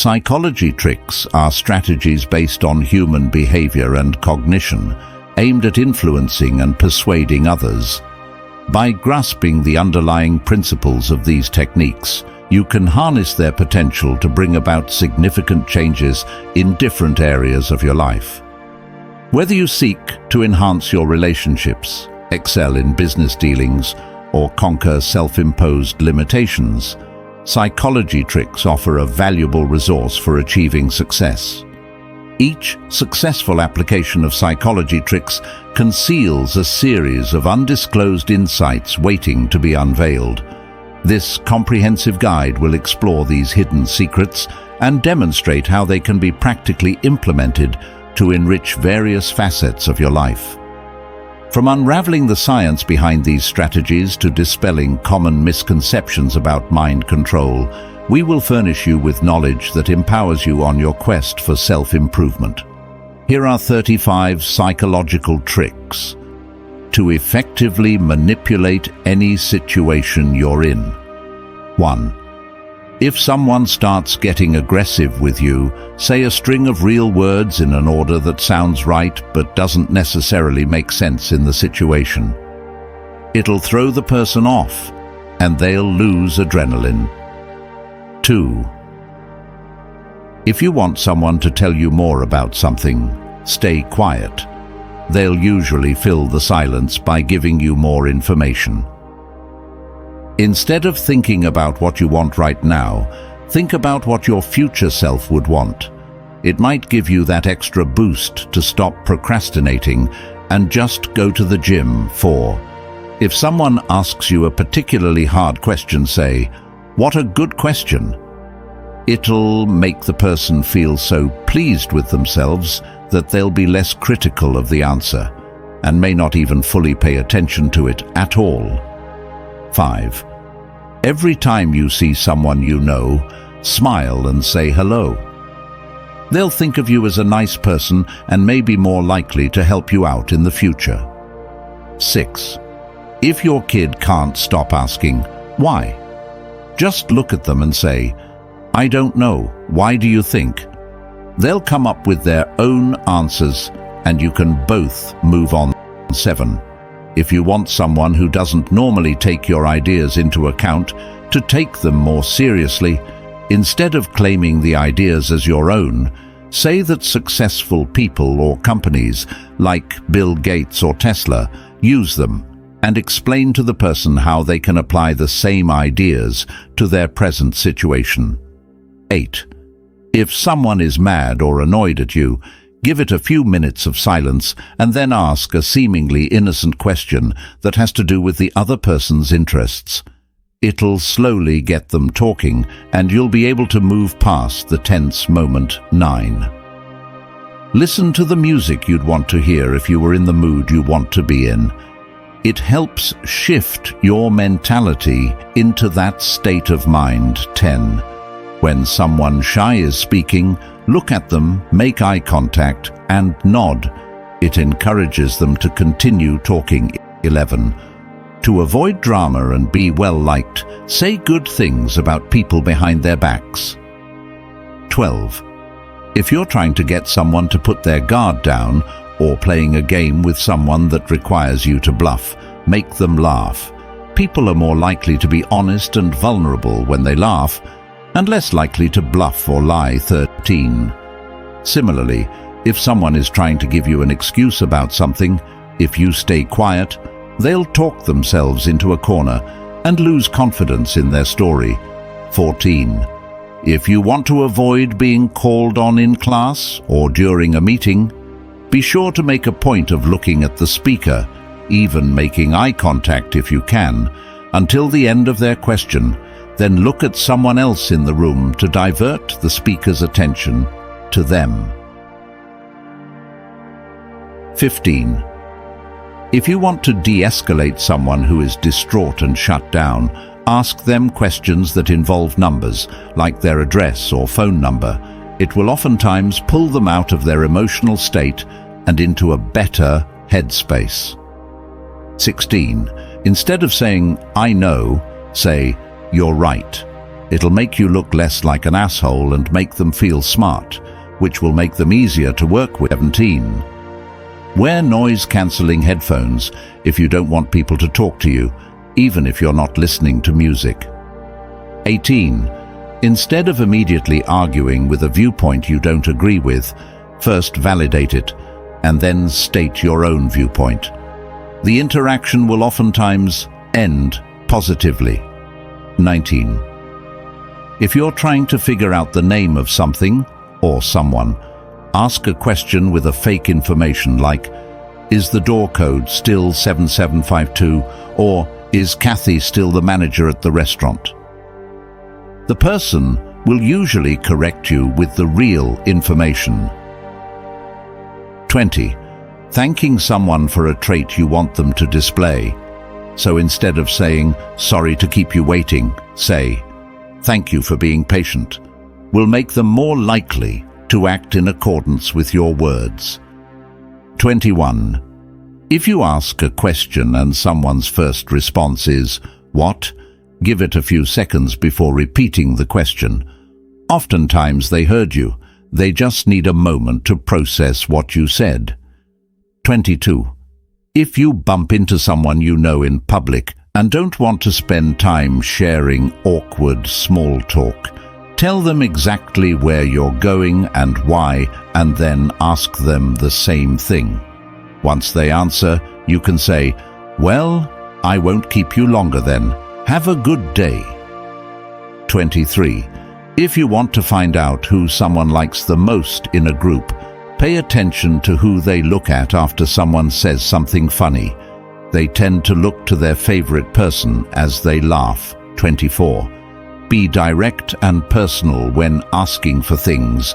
Psychology tricks are strategies based on human behavior and cognition, aimed at influencing and persuading others. By grasping the underlying principles of these techniques, you can harness their potential to bring about significant changes in different areas of your life. Whether you seek to enhance your relationships, excel in business dealings, or conquer self-imposed limitations, psychology tricks offer a valuable resource for achieving success. Each successful application of psychology tricks conceals a series of undisclosed insights waiting to be unveiled. This comprehensive guide will explore these hidden secrets and demonstrate how they can be practically implemented to enrich various facets of your life. From unraveling the science behind these strategies to dispelling common misconceptions about mind control, we will furnish you with knowledge that empowers you on your quest for self-improvement. Here are 35 psychological tricks to effectively manipulate any situation you're in. 1. If someone starts getting aggressive with you, say a string of real words in an order that sounds right but doesn't necessarily make sense in the situation. It'll throw the person off, and they'll lose adrenaline. 2. If you want someone to tell you more about something, stay quiet. They'll usually fill the silence by giving you more information. Instead of thinking about what you want right now, think about what your future self would want. It might give you that extra boost to stop procrastinating and just go to the gym. 4. If someone asks you a particularly hard question, say, "What a good question." It'll make the person feel so pleased with themselves that they'll be less critical of the answer and may not even fully pay attention to it at all. 5. Every time you see someone you know, smile and say hello. They'll think of you as a nice person and may be more likely to help you out in the future. 6. If your kid can't stop asking, "Why?" just look at them and say, "I don't know. Why do you think?" They'll come up with their own answers and you can both move on. 7. If you want someone who doesn't normally take your ideas into account to take them more seriously, instead of claiming the ideas as your own, say that successful people or companies like Bill Gates or Tesla use them, and explain to the person how they can apply the same ideas to their present situation. 8. If someone is mad or annoyed at you, give it a few minutes of silence and then ask a seemingly innocent question that has to do with the other person's interests. It'll slowly get them talking and you'll be able to move past the tense moment. 9. Listen to the music you'd want to hear if you were in the mood you want to be in. It helps shift your mentality into that state of mind. 10. When someone shy is speaking, look at them, make eye contact, and nod. It encourages them to continue talking. 11. To avoid drama and be well-liked, say good things about people behind their backs. 12. If you're trying to get someone to put their guard down or playing a game with someone that requires you to bluff, make them laugh. People are more likely to be honest and vulnerable when they laugh, and less likely to bluff or lie. 13. Similarly, if someone is trying to give you an excuse about something, if you stay quiet, they'll talk themselves into a corner and lose confidence in their story. 14. If you want to avoid being called on in class or during a meeting, be sure to make a point of looking at the speaker, even making eye contact if you can, until the end of their question. Then look at someone else in the room to divert the speaker's attention to them. 15. If you want to de-escalate someone who is distraught and shut down, ask them questions that involve numbers, like their address or phone number. It will oftentimes pull them out of their emotional state and into a better headspace. 16. Instead of saying, "I know," say, "You're right." It'll make you look less like an asshole and make them feel smart, which will make them easier to work with. 17. Wear noise-cancelling headphones if you don't want people to talk to you, even if you're not listening to music. 18. Instead of immediately arguing with a viewpoint you don't agree with, first validate it, and then state your own viewpoint. The interaction will oftentimes end positively. 19. If you're trying to figure out the name of something or someone, ask a question with a fake information like, is the door code still 7752, or is Kathy still the manager at the restaurant? The person will usually correct you with the real information. 20. Thanking someone for a trait you want them to display. So instead of saying, sorry to keep you waiting, say, thank you for being patient, will make them more likely to act in accordance with your words. 21. If you ask a question and someone's first response is, what? Give it a few seconds before repeating the question. Oftentimes they heard you. They just need a moment to process what you said. 22. If you bump into someone you know in public and don't want to spend time sharing awkward small talk, tell them exactly where you're going and why, and then ask them the same thing. Once they answer, you can say, well, I won't keep you longer then. Have a good day. 23. If you want to find out who someone likes the most in a group, pay attention to who they look at after someone says something funny. They tend to look to their favorite person as they laugh. 24. Be direct and personal when asking for things.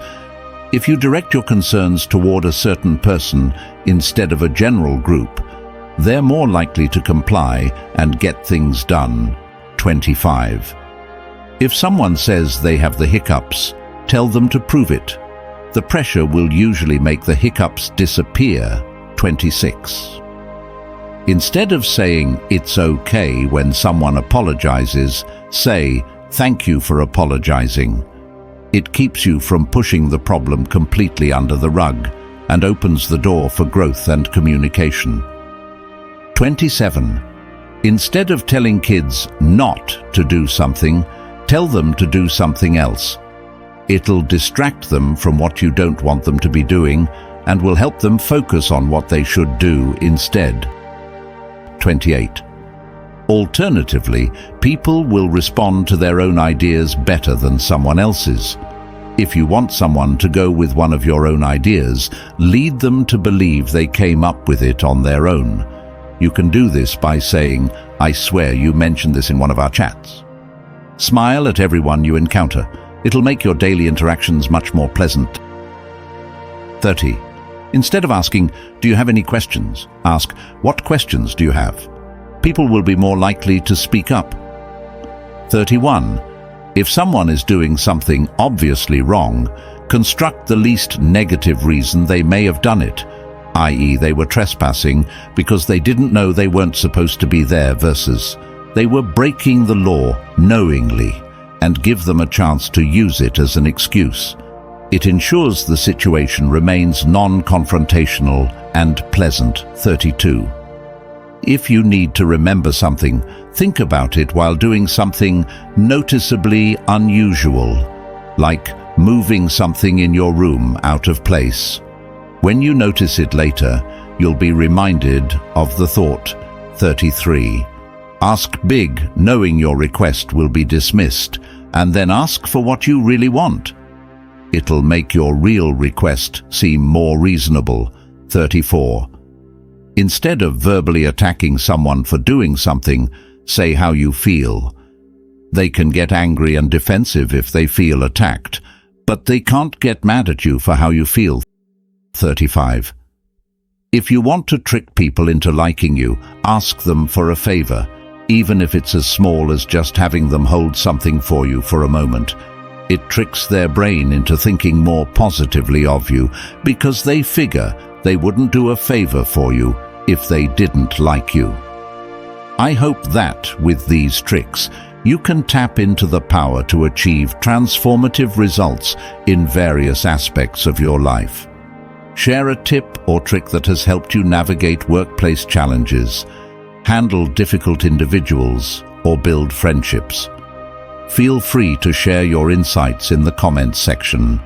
If you direct your concerns toward a certain person instead of a general group, they're more likely to comply and get things done. 25. If someone says they have the hiccups, tell them to prove it. The pressure will usually make the hiccups disappear. 26. Instead of saying it's okay when someone apologizes, say thank you for apologizing. It keeps you from pushing the problem completely under the rug and opens the door for growth and communication. 27. Instead of telling kids not to do something, tell them to do something else. It'll distract them from what you don't want them to be doing and will help them focus on what they should do instead. 28. Alternatively, people will respond to their own ideas better than someone else's. If you want someone to go with one of your own ideas, lead them to believe they came up with it on their own. You can do this by saying, I swear you mentioned this in one of our chats. Smile at everyone you encounter. It'll make your daily interactions much more pleasant. 30. Instead of asking, do you have any questions? Ask, what questions do you have? People will be more likely to speak up. 31. If someone is doing something obviously wrong, construct the least negative reason they may have done it, i.e. they were trespassing because they didn't know they weren't supposed to be there versus they were breaking the law knowingly, and give them a chance to use it as an excuse. It ensures the situation remains non-confrontational and pleasant. 32. If you need to remember something, think about it while doing something noticeably unusual, like moving something in your room out of place. When you notice it later, you'll be reminded of the thought. 33. Ask big, knowing your request will be dismissed, and then ask for what you really want. It'll make your real request seem more reasonable. 34. Instead of verbally attacking someone for doing something, say how you feel. They can get angry and defensive if they feel attacked, but they can't get mad at you for how you feel. 35. If you want to trick people into liking you, ask them for a favor, even if it's as small as just having them hold something for you for a moment. It tricks their brain into thinking more positively of you because they figure they wouldn't do a favor for you if they didn't like you. I hope that, with these tricks, You can tap into the power to achieve transformative results in various aspects of your life. Share a tip or trick that has helped you navigate workplace challenges, handle difficult individuals, or build friendships. Feel free to share your insights in the comments section.